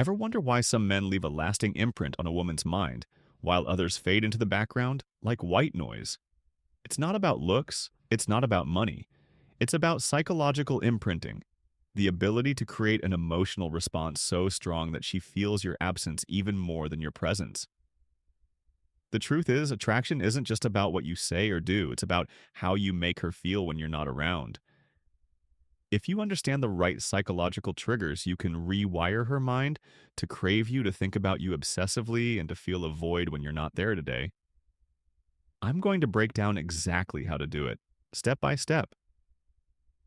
Ever wonder why some men leave a lasting imprint on a woman's mind, while others fade into the background like white noise? It's not about looks, it's not about money. It's about psychological imprinting, the ability to create an emotional response so strong that she feels your absence even more than your presence. The truth is, attraction isn't just about what you say or do, it's about how you make her feel when you're not around. If you understand the right psychological triggers, you can rewire her mind to crave you, to think about you obsessively, and to feel a void when you're not there today. I'm going to break down exactly how to do it, step by step.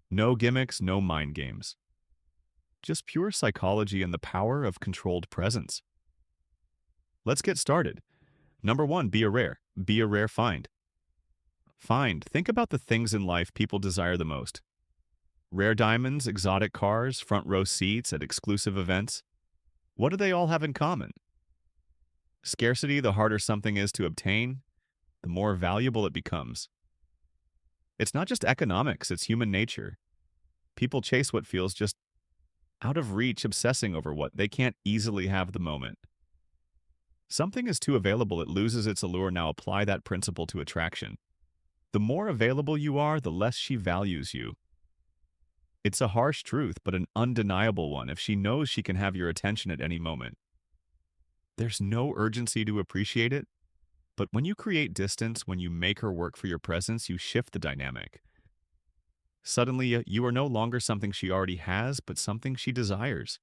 No gimmicks, no mind games. Just pure psychology and the power of controlled presence. Let's get started. Number one, be a rare. Be a rare find. Find. Think about the things in life people desire the most. Rare diamonds, exotic cars, front row seats at exclusive events. What do they all have in common? Scarcity, the harder something is to obtain, the more valuable it becomes. It's not just economics, it's human nature. People chase what feels just out of reach, obsessing over what they can't easily have the moment. Something is too available, it loses its allure. Now apply that principle to attraction. The more available you are, the less she values you. It's a harsh truth, but an undeniable one if she knows she can have your attention at any moment. There's no urgency to appreciate it, but when you create distance, when you make her work for your presence, you shift the dynamic. Suddenly, you are no longer something she already has, but something she desires.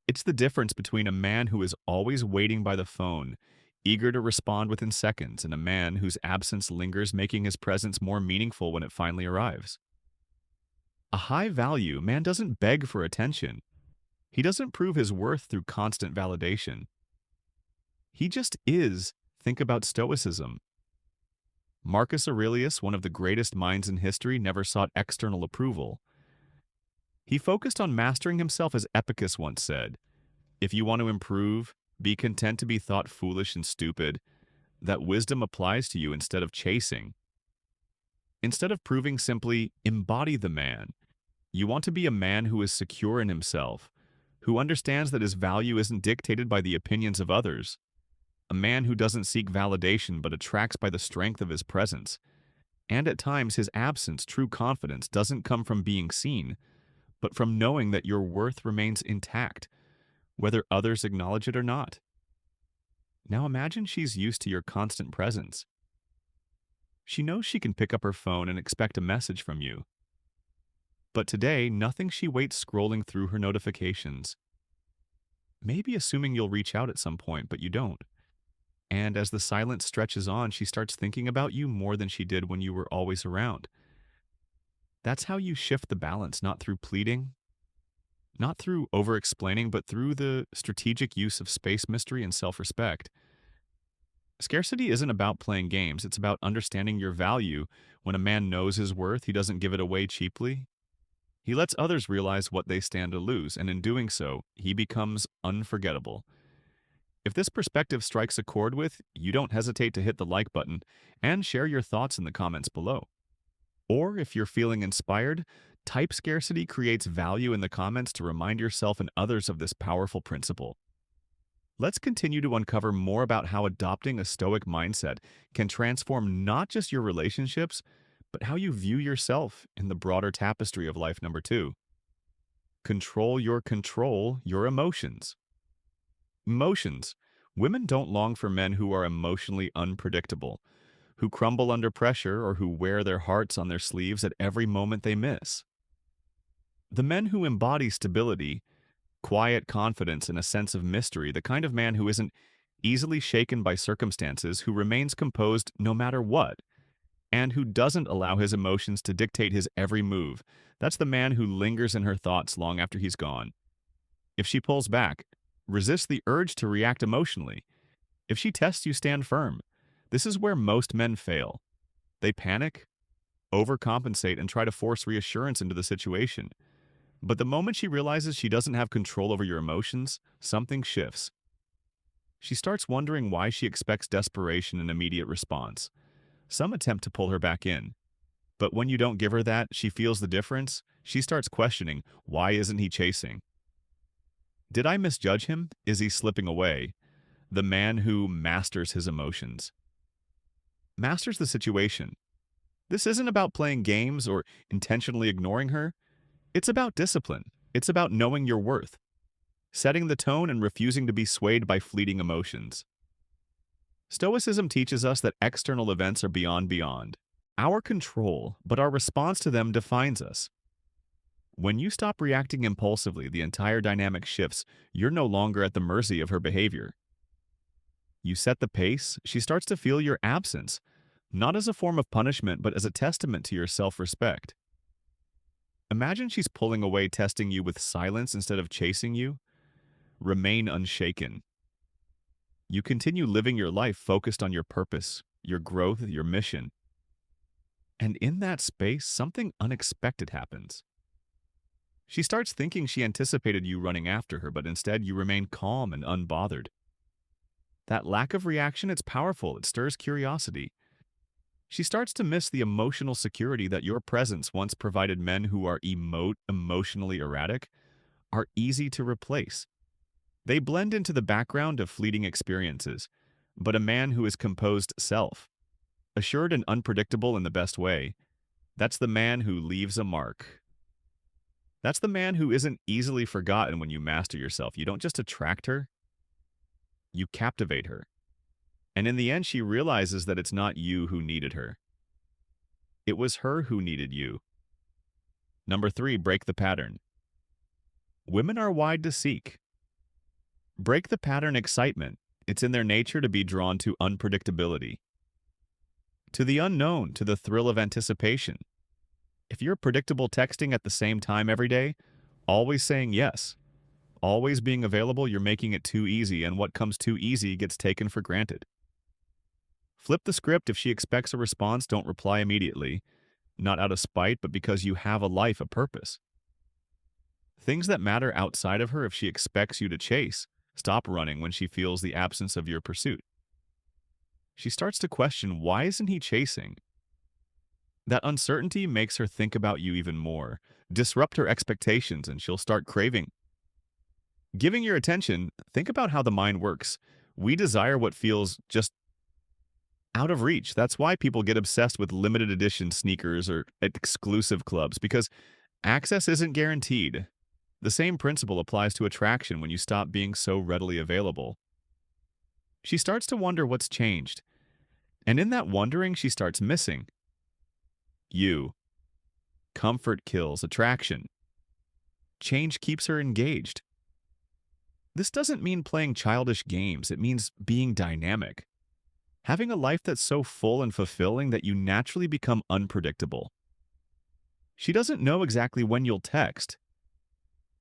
It's the difference between a man who is always waiting by the phone, eager to respond within seconds, and a man whose absence lingers, making his presence more meaningful when it finally arrives. A high value man doesn't beg for attention. He doesn't prove his worth through constant validation. He just is. Think about Stoicism. Marcus Aurelius, one of the greatest minds in history, never sought external approval. He focused on mastering himself, as Epicus once said. If you want to improve, be content to be thought foolish and stupid. That wisdom applies to you instead of chasing. Instead of proving, simply embody the man. You want to be a man who is secure in himself, who understands that his value isn't dictated by the opinions of others. A man who doesn't seek validation but attracts by the strength of his presence. And at times, his absence, true confidence, doesn't come from being seen, but from knowing that your worth remains intact, whether others acknowledge it or not. Now imagine she's used to your constant presence. She knows she can pick up her phone and expect a message from you. But today, nothing, she waits scrolling through her notifications. Maybe assuming you'll reach out at some point, but you don't. And as the silence stretches on, she starts thinking about you more than she did when you were always around. That's how you shift the balance, not through pleading, not through over-explaining, but through the strategic use of space, mystery, and self-respect. Scarcity isn't about playing games, it's about understanding your value. When a man knows his worth, he doesn't give it away cheaply. He lets others realize what they stand to lose, and in doing so, he becomes unforgettable. If this perspective strikes a chord with you, don't hesitate to hit the like button and share your thoughts in the comments below. Or if you're feeling inspired, type "scarcity creates value" in the comments to remind yourself and others of this powerful principle. Let's continue to uncover more about how adopting a Stoic mindset can transform not just your relationships, but how you view yourself in the broader tapestry of life. Number two, control your emotions. Emotions. Women don't long for men who are emotionally unpredictable, who crumble under pressure, or who wear their hearts on their sleeves at every moment they miss. The men who embody stability, quiet confidence, and a sense of mystery, the kind of man who isn't easily shaken by circumstances, who remains composed no matter what, and who doesn't allow his emotions to dictate his every move. That's the man who lingers in her thoughts long after he's gone. If she pulls back, resist the urge to react emotionally. If she tests you, stand firm. This is where most men fail. They panic, overcompensate, and try to force reassurance into the situation. But the moment she realizes she doesn't have control over your emotions, something shifts. She starts wondering why she expects desperation and immediate response. Some attempt to pull her back in. But when you don't give her that, she feels the difference. She starts questioning, why isn't he chasing? Did I misjudge him? Is he slipping away? The man who masters his emotions. Masters the situation. This isn't about playing games or intentionally ignoring her. It's about discipline. It's about knowing your worth, setting the tone and refusing to be swayed by fleeting emotions. Stoicism teaches us that external events are beyond our control, but our response to them defines us. When you stop reacting impulsively, the entire dynamic shifts. You're no longer at the mercy of her behavior. You set the pace, she starts to feel your absence, not as a form of punishment, but as a testament to your self-respect. Imagine she's pulling away, testing you with silence instead of chasing you. Remain unshaken. You continue living your life focused on your purpose, your growth, your mission. And in that space, something unexpected happens. She starts thinking she anticipated you running after her, but instead you remain calm and unbothered. That lack of reaction, it's powerful. It stirs curiosity. She starts to miss the emotional security that your presence once provided. Men who are emotionally erratic are easy to replace. They blend into the background of fleeting experiences, but a man who is composed self, assured and unpredictable in the best way, that's the man who leaves a mark. That's the man who isn't easily forgotten. When you master yourself, you don't just attract her, you captivate her. And in the end, she realizes that it's not you who needed her. It was her who needed you. Number 3, break the pattern. Women are wide to seek. Break the pattern excitement. It's in their nature to be drawn to unpredictability, to the unknown, to the thrill of anticipation. If you're predictable texting at the same time every day, always saying yes, always being available, you're making it too easy, and what comes too easy gets taken for granted. Flip the script. If she expects a response, don't reply immediately, not out of spite, but because you have a life, a purpose. Things that matter outside of her. If she expects you to chase, stop running when she feels the absence of your pursuit. She starts to question, why isn't he chasing? That uncertainty makes her think about you even more. Disrupt her expectations and she'll start craving. Giving your attention, think about how the mind works. We desire what feels just out of reach. That's why people get obsessed with limited edition sneakers or exclusive clubs, because access isn't guaranteed. The same principle applies to attraction when you stop being so readily available. She starts to wonder what's changed. And in that wondering, she starts missing you. Comfort kills attraction. Change keeps her engaged. This doesn't mean playing childish games. It means being dynamic. Having a life that's so full and fulfilling that you naturally become unpredictable. She doesn't know exactly when you'll text,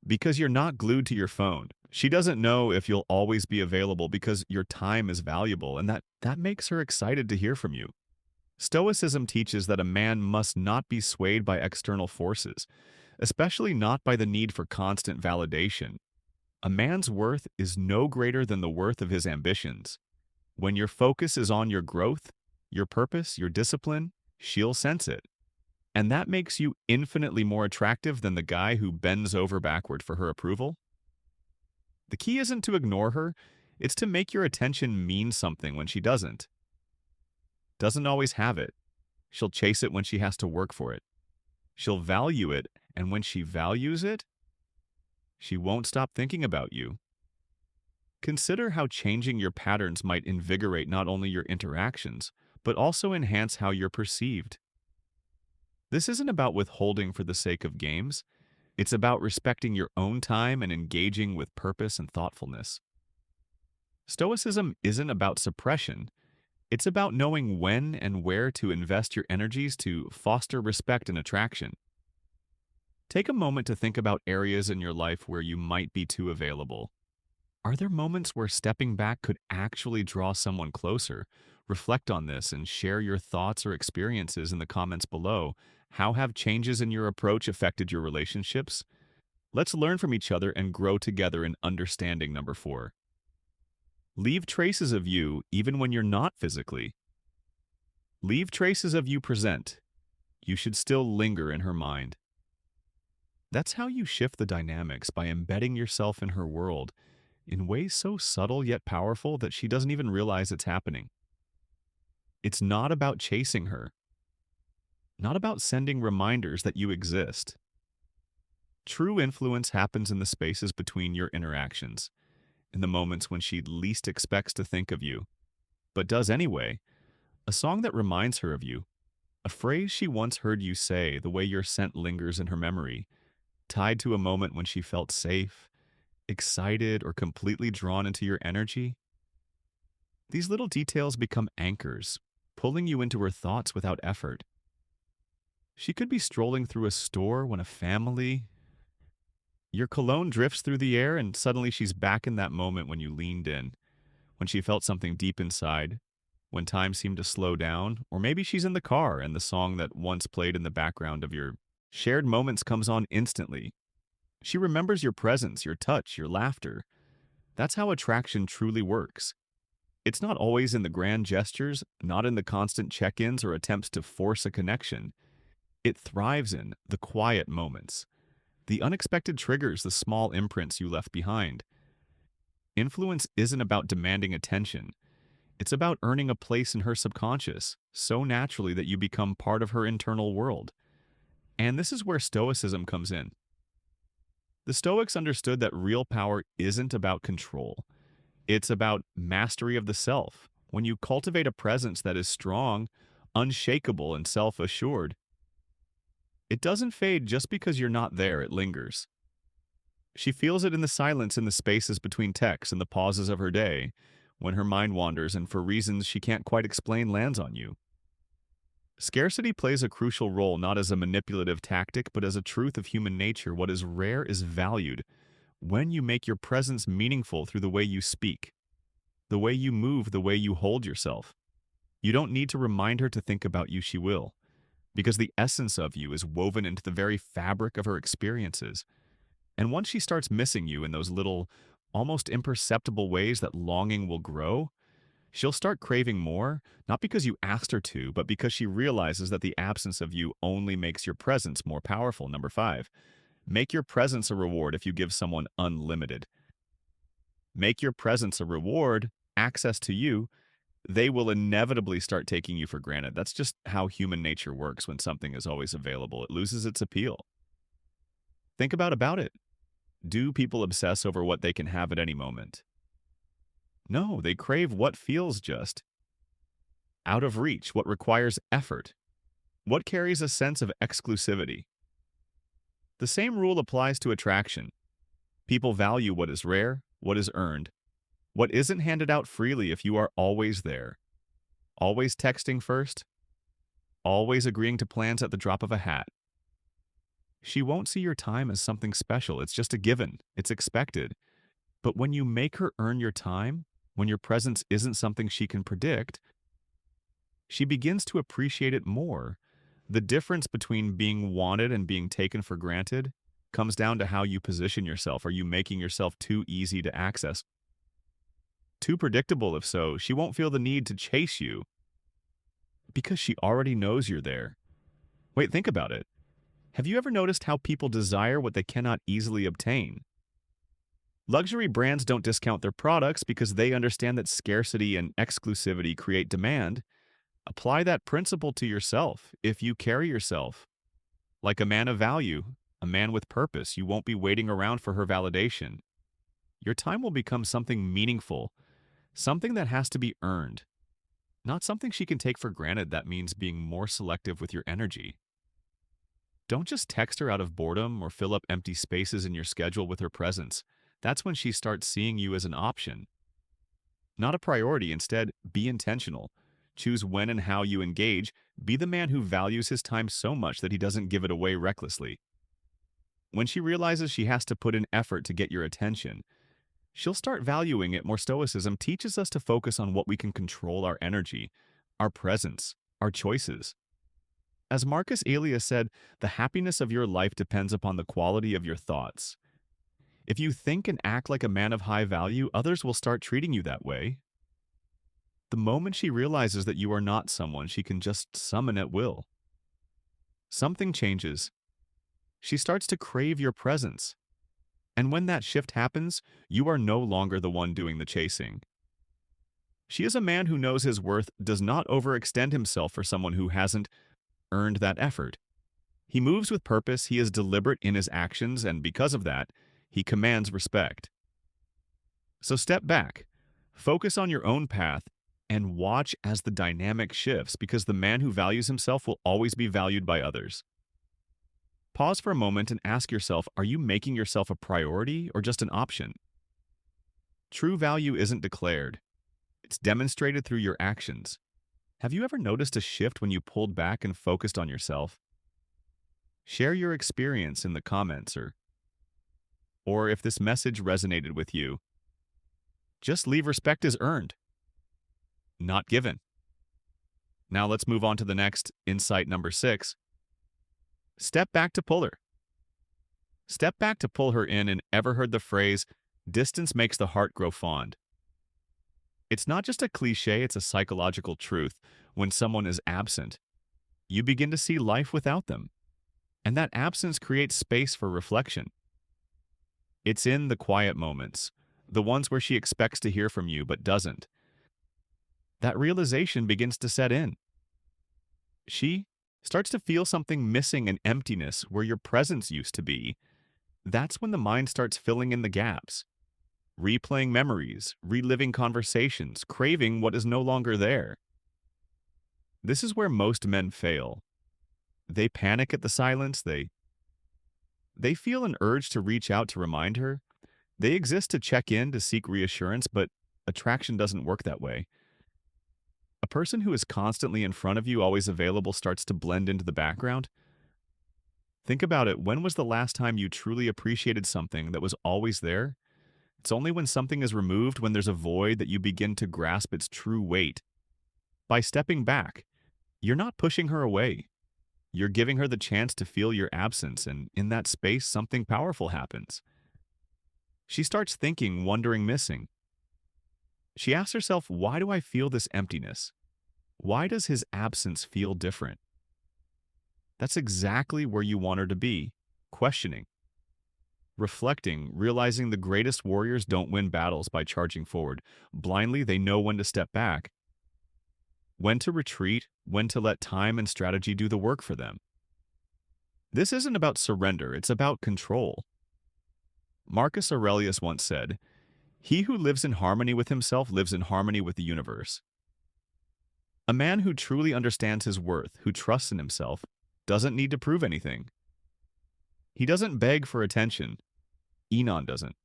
because you're not glued to your phone. She doesn't know if you'll always be available, because your time is valuable, and that makes her excited to hear from you. Stoicism teaches that a man must not be swayed by external forces, especially not by the need for constant validation. A man's worth is no greater than the worth of his ambitions. When your focus is on your growth, your purpose, your discipline, she'll sense it. And that makes you infinitely more attractive than the guy who bends over backward for her approval. The key isn't to ignore her, it's to make your attention mean something when she doesn't. Doesn't always have it. She'll chase it when she has to work for it. She'll value it, and when she values it, she won't stop thinking about you. Consider how changing your patterns might invigorate not only your interactions, but also enhance how you're perceived. This isn't about withholding for the sake of games. It's about respecting your own time and engaging with purpose and thoughtfulness. Stoicism isn't about suppression. It's about knowing when and where to invest your energies to foster respect and attraction. Take a moment to think about areas in your life where you might be too available. Are there moments where stepping back could actually draw someone closer? Reflect on this and share your thoughts or experiences in the comments below. How have changes in your approach affected your relationships? Let's learn from each other and grow together in understanding. Number 4. Leave traces of you even when you're not physically. Leave traces of you present. You should still linger in her mind. That's how you shift the dynamics by embedding yourself in her world in ways so subtle yet powerful that she doesn't even realize it's happening. It's not about chasing her, not about sending reminders that you exist. True influence happens in the spaces between your interactions, in the moments when she least expects to think of you, but does anyway. A song that reminds her of you, a phrase she once heard you say, the way your scent lingers in her memory, tied to a moment when she felt safe, excited, or completely drawn into your energy. These little details become anchors, pulling you into her thoughts without effort. She could be strolling through a store when a family. Your cologne drifts through the air, and suddenly she's back in that moment when you leaned in, when she felt something deep inside, when time seemed to slow down, or maybe she's in the car and the song that once played in the background of your shared moments comes on instantly. She remembers your presence, your touch, your laughter. That's how attraction truly works. It's not always in the grand gestures, not in the constant check ins or attempts to force a connection. It thrives in the quiet moments, the unexpected triggers, the small imprints you left behind. Influence isn't about demanding attention. It's about earning a place in her subconscious, so naturally that you become part of her internal world. And this is where Stoicism comes in. The Stoics understood that real power isn't about control. It's about mastery of the self. When you cultivate a presence that is strong, unshakable, and self-assured, it doesn't fade just because you're not there, it lingers. She feels it in the silence in the spaces between texts and the pauses of her day, when her mind wanders and for reasons she can't quite explain lands on you. Scarcity plays a crucial role not as a manipulative tactic but as a truth of human nature. What is rare is valued when you make your presence meaningful through the way you speak, the way you move, the way you hold yourself. You don't need to remind her to think about you, she will, because the essence of you is woven into the very fabric of her experiences. And once she starts missing you in those little, almost imperceptible ways that longing will grow, she'll start craving more, not because you asked her to, but because she realizes that the absence of you only makes your presence more powerful. Number 5, make your presence a reward if you give someone unlimited. Make your presence a reward, access to you, they will inevitably start taking you for granted. That's just how human nature works when something is always available. It loses its appeal. Think about it. Do people obsess over what they can have at any moment? No, they crave what feels just out of reach, what requires effort, what carries a sense of exclusivity. The same rule applies to attraction. People value what is rare, what is earned, what isn't handed out freely if you are always there, always texting first, always agreeing to plans at the drop of a hat. She won't see your time as something special. It's just a given. It's expected. But when you make her earn your time, when your presence isn't something she can predict, she begins to appreciate it more. The difference between being wanted and being taken for granted comes down to how you position yourself. Are you making yourself too easy to access? Too predictable? If so, she won't feel the need to chase you because she already knows you're there. Wait, think about it. Have you ever noticed how people desire what they cannot easily obtain? Luxury brands don't discount their products because they understand that scarcity and exclusivity create demand. Apply that principle to yourself. If you carry yourself like a man of value, a man with purpose, you won't be waiting around for her validation. Your time will become something meaningful, something that has to be earned, not something she can take for granted. That means being more selective with your energy. Don't just text her out of boredom or fill up empty spaces in your schedule with her presence. That's when she starts seeing you as an option, not a priority. Instead, be intentional. Choose when and how you engage. Be the man who values his time so much that he doesn't give it away recklessly. When she realizes she has to put in effort to get your attention, she'll start valuing it more. Stoicism teaches us to focus on what we can control: our energy, our presence, our choices. As Marcus Aurelius said, the happiness of your life depends upon the quality of your thoughts. If you think and act like a man of high value, others will start treating you that way. The moment she realizes that you are not someone she can just summon at will, something changes. She starts to crave your presence. And when that shift happens, you are no longer the one doing the chasing. She is a man who knows his worth does not overextend himself for someone who hasn't earned that effort. He moves with purpose, he is deliberate in his actions, and because of that, he commands respect. So step back, focus on your own path, and watch as the dynamic shifts because the man who values himself will always be valued by others. Pause for a moment and ask yourself, are you making yourself a priority or just an option? True value isn't declared. It's demonstrated through your actions. Have you ever noticed a shift when you pulled back and focused on yourself? Share your experience in the comments or if this message resonated with you, just leave respect as earned, not given. Now let's move on to the next insight number 6. Step back to pull her. Step back to pull her in and ever heard the phrase, distance makes the heart grow fond. It's not just a cliche, it's a psychological truth. When someone is absent, you begin to see life without them. And that absence creates space for reflection. It's in the quiet moments, the ones where she expects to hear from you but doesn't. That realization begins to set in. She starts to feel something missing, an emptiness where your presence used to be. That's when the mind starts filling in the gaps, replaying memories, reliving conversations, craving what is no longer there. This is where most men fail. They panic at the silence, they feel an urge to reach out to remind her. They exist to check in, to seek reassurance, but attraction doesn't work that way. A person who is constantly in front of you, always available, starts to blend into the background. Think about it. When was the last time you truly appreciated something that was always there? It's only when something is removed, when there's a void, that you begin to grasp its true weight. By stepping back, you're not pushing her away. You're giving her the chance to feel your absence, and in that space, something powerful happens. She starts thinking, wondering, missing. She asks herself, why do I feel this emptiness? Why does his absence feel different? That's exactly where you want her to be, questioning, reflecting, realizing the greatest warriors don't win battles by charging forward. Blindly, they know when to step back, when to retreat, when to let time and strategy do the work for them. This isn't about surrender, it's about control. Marcus Aurelius once said, "He who lives in harmony with himself lives in harmony with the universe." A man who truly understands his worth, who trusts in himself, doesn't need to prove anything. He doesn't beg for attention. Enon doesn't.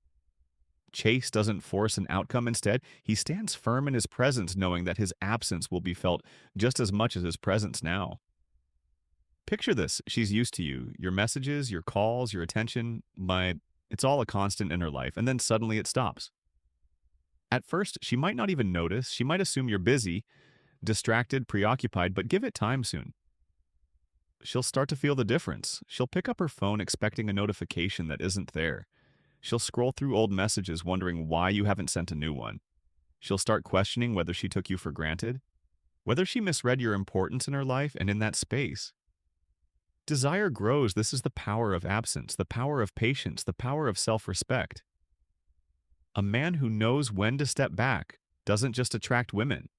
Chase doesn't force an outcome. Instead, he stands firm in his presence, knowing that his absence will be felt just as much as his presence now. Picture this. She's used to you, your messages, your calls, your attention, but it's all a constant in her life, and then suddenly it stops. At first, she might not even notice. She might assume you're busy, distracted, preoccupied, but give it time soon. She'll start to feel the difference. She'll pick up her phone expecting a notification that isn't there. She'll scroll through old messages wondering why you haven't sent a new one. She'll start questioning whether she took you for granted, whether she misread your importance in her life and in that space. Desire grows. This is the power of absence, the power of patience, the power of self-respect. A man who knows when to step back doesn't just attract women.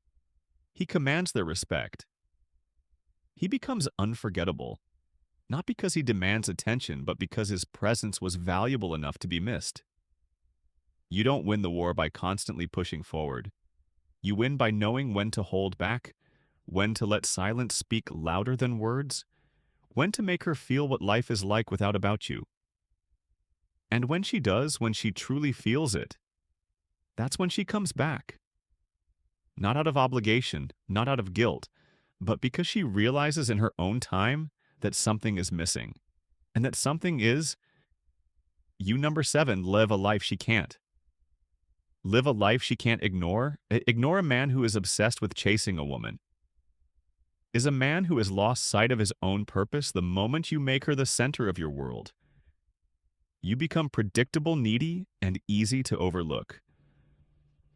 He commands their respect. He becomes unforgettable, not because he demands attention, but because his presence was valuable enough to be missed. You don't win the war by constantly pushing forward. You win by knowing when to hold back, when to let silence speak louder than words, when to make her feel what life is like without about you. And when she does, when she truly feels it, that's when she comes back. Not out of obligation, not out of guilt, but because she realizes in her own time that something is missing. And that something is, you, number 7, live a life she can't. Live a life she can't ignore. Ignore a man who is obsessed with chasing a woman. Is a man who has lost sight of his own purpose the moment you make her the center of your world. You become predictable, needy, and easy to overlook.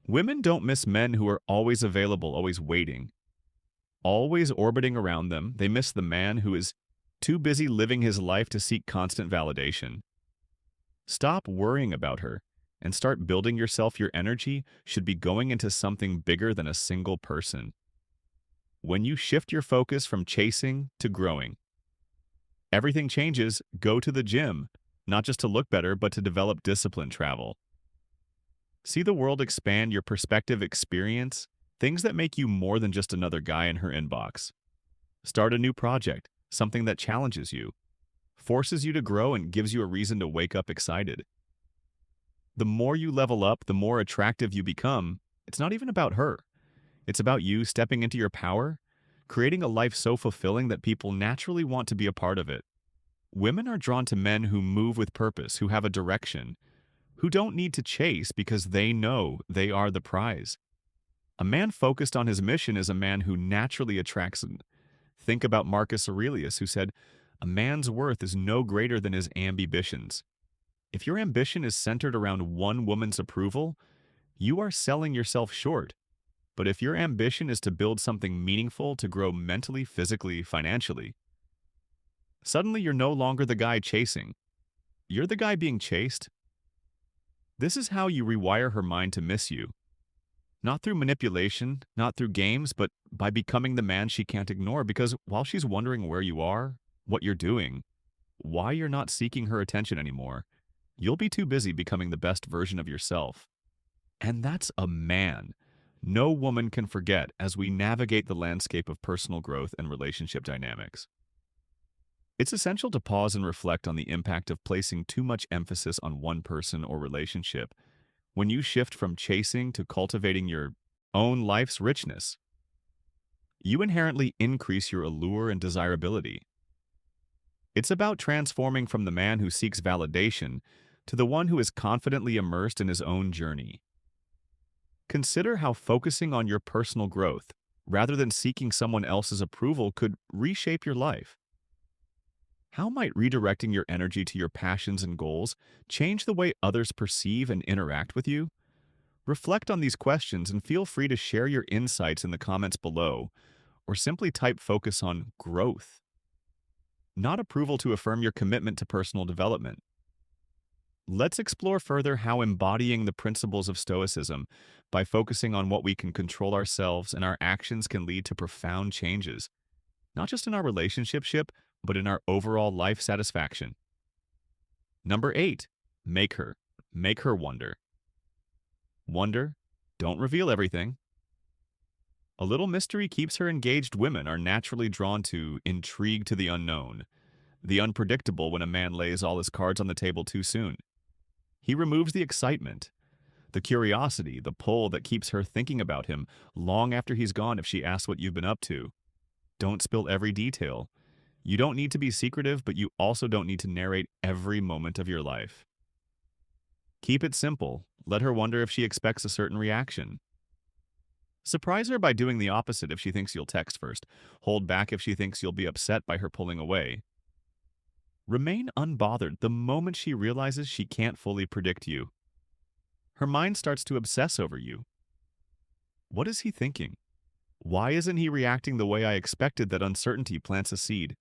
Women don't miss men who are always available, always waiting, always orbiting around them. They miss the man who is too busy living his life to seek constant validation. Stop worrying about her and start building yourself. Your energy should be going into something bigger than a single person. When you shift your focus from chasing to growing, everything changes. Go to the gym, not just to look better, but to develop discipline. Travel. See the world expand. Your perspective. Experience things that make you more than just another guy in her inbox. Start a new project, something that challenges you, forces you to grow, and gives you a reason to wake up excited. The more you level up, the more attractive you become. It's not even about her. It's about you stepping into your power, creating a life so fulfilling that people naturally want to be a part of it. Women are drawn to men who move with purpose, who have a direction, who don't need to chase because they know they are the prize. A man focused on his mission is a man who naturally attracts. Think about Marcus Aurelius, who said, "A man's worth is no greater than his ambitions." If your ambition is centered around one woman's approval, you are selling yourself short. But if your ambition is to build something meaningful, to grow mentally, physically, financially, suddenly you're no longer the guy chasing. You're the guy being chased. This is how you rewire her mind to miss you. Not through manipulation, not through games, but by becoming the man she can't ignore, because while she's wondering where you are, what you're doing, why you're not seeking her attention anymore, you'll be too busy becoming the best version of yourself. And that's a man. No woman can forget as we navigate the landscape of personal growth and relationship dynamics. It's essential to pause and reflect on the impact of placing too much emphasis on one person or relationship. When you shift from chasing to cultivating your own life's richness, you inherently increase your allure and desirability. It's about transforming from the man who seeks validation to the one who is confidently immersed in his own journey. Consider how focusing on your personal growth, rather than seeking someone else's approval, could reshape your life. How might redirecting your energy to your passions and goals change the way others perceive and interact with you? Reflect on these questions and feel free to share your insights in the comments below, or simply type focus on growth, not approval, to affirm your commitment to personal development. Let's explore further how embodying the principles of Stoicism by focusing on what we can control ourselves and our actions can lead to profound changes, not just in our relationship, but in our overall life satisfaction. Number 8, make her wonder. Wonder, don't reveal everything. A little mystery keeps her engaged. Women are naturally drawn to intrigue, to the unknown, the unpredictable. When a man lays all his cards on the table too soon, he removes the excitement, the curiosity, the pull that keeps her thinking about him long after he's gone. If she asks what you've been up to, don't spill every detail. You don't need to be secretive, but you also don't need to narrate every moment of your life. Keep it simple. Let her wonder if she expects a certain reaction. Surprise her by doing the opposite if she thinks you'll text first. Hold back if she thinks you'll be upset by her pulling away. Remain unbothered the moment she realizes she can't fully predict you. Her mind starts to obsess over you. What is he thinking? Why isn't he reacting the way I expected? That uncertainty plants a seed,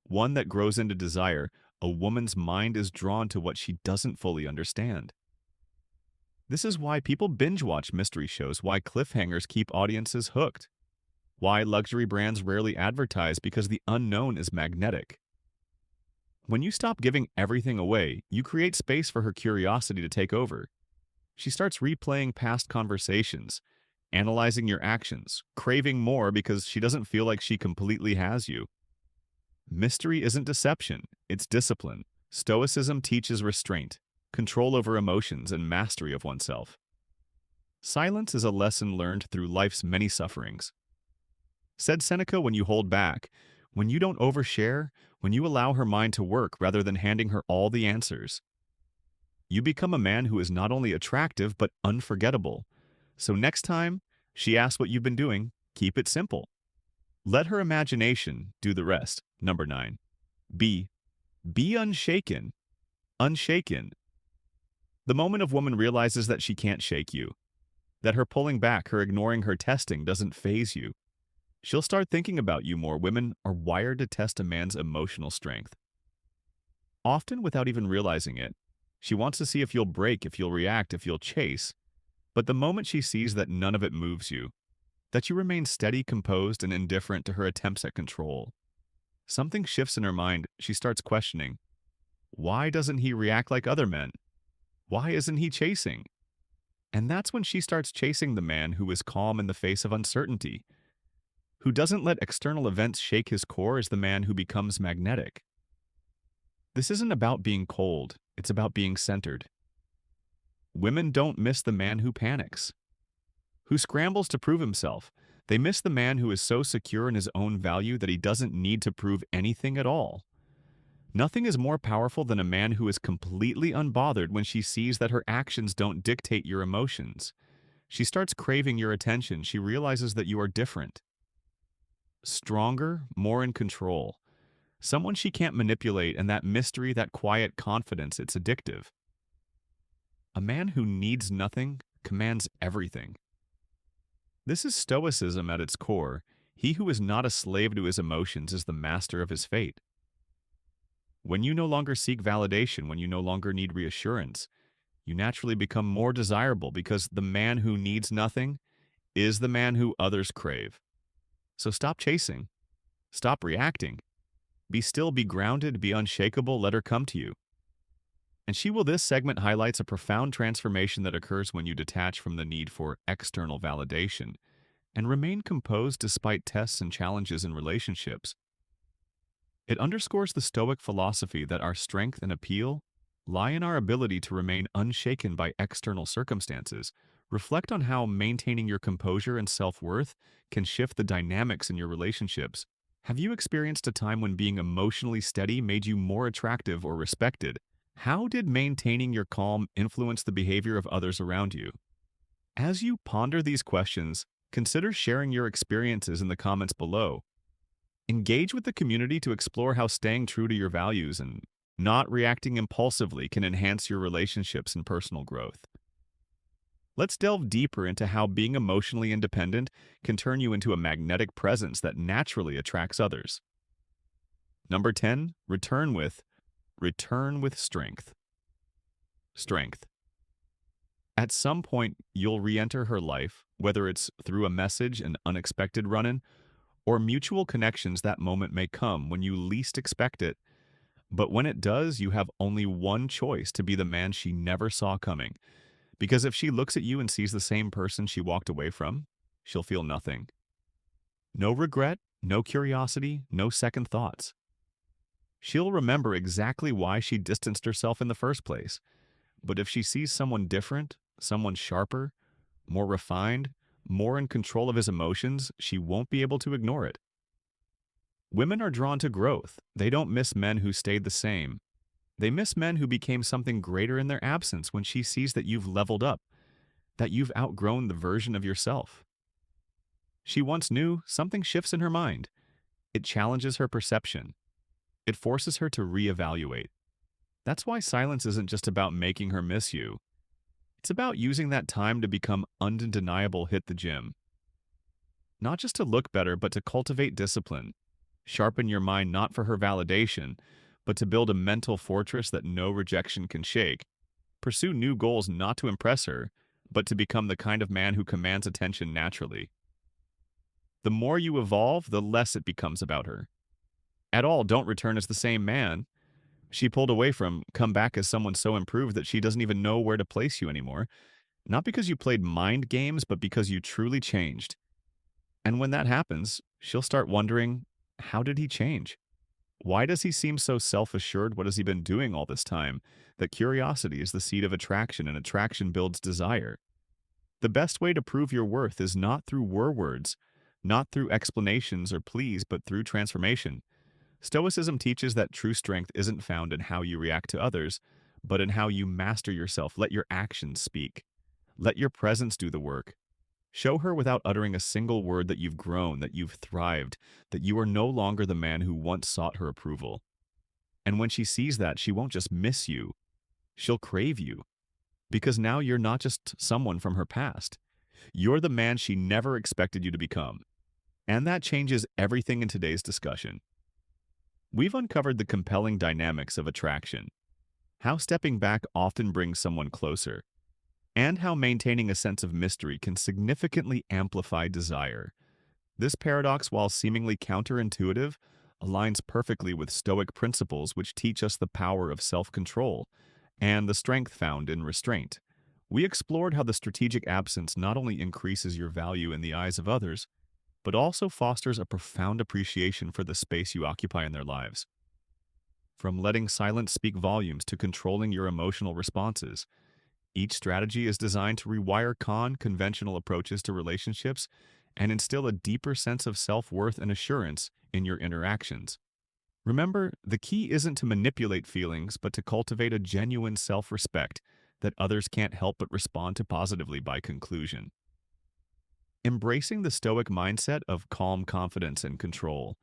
one that grows into desire. A woman's mind is drawn to what she doesn't fully understand. This is why people binge watch mystery shows, why cliffhangers keep audiences hooked, why luxury brands rarely advertise, because the unknown is magnetic. When you stop giving everything away, you create space for her curiosity to take over. She starts replaying past conversations, analyzing your actions, craving more because she doesn't feel like she completely has you. Mystery isn't deception, it's discipline. Stoicism teaches restraint, control over emotions, and mastery of oneself. Silence is a lesson learned through life's many sufferings. Said Seneca, when you hold back, when you don't overshare, when you allow her mind to work rather than handing her all the answers, you become a man who is not only attractive but unforgettable. So next time she asks what you've been doing, keep it simple. Let her imagination do the rest. Number 9, be unshaken. Unshaken. The moment a woman realizes that she can't shake you, that her pulling back, her ignoring, her testing doesn't faze you, She'll start thinking about you more. Women are wired to test a man's emotional strength, often without even realizing it. She wants to see if you'll break, if you'll react, if you'll chase. But the moment she sees that none of it moves you, that you remain steady, composed, and indifferent to her attempts at control, something shifts in her mind. She starts questioning, why doesn't he react like other men? Why isn't he chasing? And that's when she starts chasing the man who is calm in the face of uncertainty, who doesn't let external events shake his core, is the man who becomes magnetic. This isn't about being cold, it's about being centered. Women don't miss the man who panics, who scrambles to prove himself. They miss the man who is so secure in his own value that he doesn't need to prove anything at all. Nothing is more powerful than a man who is completely unbothered when she sees that her actions don't dictate your emotions. She starts craving your attention. She realizes that you are different, stronger, more in control. Someone she can't manipulate, and that mystery, that quiet confidence, it's addictive. A man who needs nothing commands everything. This is Stoicism at its core. He who is not a slave to his emotions is the master of his fate. When you no longer seek validation, when you no longer need reassurance, you naturally become more desirable because the man who needs nothing is the man who others crave. So stop chasing. Stop reacting. Be still, be grounded, be unshakable, let her come to you. And she will. This segment highlights a profound transformation that occurs when you detach from the need for external validation and remain composed despite tests and challenges in relationships. It underscores the Stoic philosophy that our strength and appeal lie in our ability to remain unshaken by external circumstances. Reflect on how maintaining your composure and self-worth can shift the dynamics in your relationships. Have you experienced a time when being emotionally steady made you more attractive or respected? How did maintaining your calm influence the behavior of others around you? As you ponder these questions, consider sharing your experiences in the comments below. Engage with the community to explore how staying true to your values and not reacting impulsively can enhance your relationships and personal growth. Let's delve deeper into how being emotionally independent can turn you into a magnetic presence that naturally attracts others. Number 10, return with strength. Strength. At some point, you'll re-enter her life, whether it's through a message, an unexpected run-in, or mutual connections. That moment may come when you least expect it. But when it does, you have only one choice: to be the man she never saw coming. Because if she looks at you and sees the same person she walked away from, she'll feel nothing. No regret, no curiosity, no second thoughts. She'll remember exactly why she distanced herself in the first place. But if she sees someone different, someone sharper, more refined, more in control of his emotions, she won't be able to ignore it. Women are drawn to growth. They don't miss men who stayed the same. They miss men who became something greater in their absence. When she sees that you've leveled up, that you've outgrown the version of yourself she once knew, something shifts in her mind. It challenges her perception. It forces her to reevaluate. That's why silence isn't just about making her miss you. It's about using that time to become undeniable. Hit the gym. Not just to look better, but to cultivate discipline. Sharpen your mind not for her validation, but to build a mental fortress that no rejection can shake. Pursue new goals not to impress her, but to become the kind of man who commands attention naturally. The more you evolve, the less it becomes about her. At all, don't return as the same man she pulled away from. Come back as someone so improved that she doesn't even know where to place you anymore. Not because you played mind games, but because you truly changed. And when that happens, she'll start wondering, how did he change? Why does he seem so self-assured? What has he been doing all this time? That curiosity is the seed of attraction, and attraction builds desire. The best way to prove your worth is not through words, not through explanations or pleas, but through transformation. Stoicism teaches that true strength isn't found in how you react to others, but in how you master yourself. Let your actions speak. Let your presence do the work. Show her without uttering a single word that you've grown, that you've thrived, that you are no longer the man who once sought her approval. And when she sees that, she won't just miss you, she'll crave you. Because now you're not just someone from her past. You're the man she never expected you to become. And that changes everything in today's discussion. We've uncovered the compelling dynamics of attraction, how stepping back often brings someone closer, and how maintaining a sense of mystery can significantly amplify desire. This paradox, while seemingly counterintuitive, aligns perfectly with Stoic principles which teach us the power of self-control and the strength found in restraint. We explored how the strategic absence not only increases your value in the eyes of others, but also fosters a profound appreciation for the space you occupy in their lives. From letting silence speak volumes to controlling your emotional responses, each strategy is designed to rewire conventional approaches to relationships and instill a deeper sense of self-worth and assurance in your interactions. Remember, the key isn't to manipulate feelings, but to cultivate a genuine self-respect that others can't help but respond to positively by conclusion. Embracing the Stoic mindset of calm confidence and control,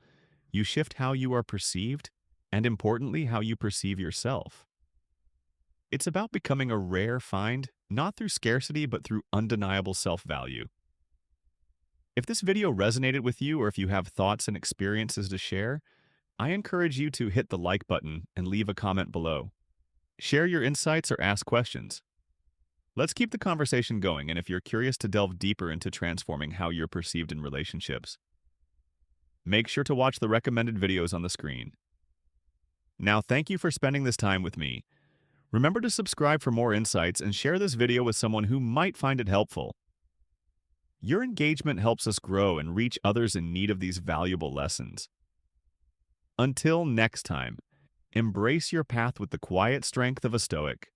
you shift how you are perceived, and importantly, how you perceive yourself. It's about becoming a rare find, not through scarcity, but through undeniable self-value. If this video resonated with you, or if you have thoughts and experiences to share, I encourage you to hit the like button and leave a comment below. Share your insights or ask questions. Let's keep the conversation going, and if you're curious to delve deeper into transforming how you're perceived in relationships, make sure to watch the recommended videos on the screen. Now, thank you for spending this time with me. Remember to subscribe for more insights and share this video with someone who might find it helpful. Your engagement helps us grow and reach others in need of these valuable lessons. Until next time, embrace your path with the quiet strength of a Stoic.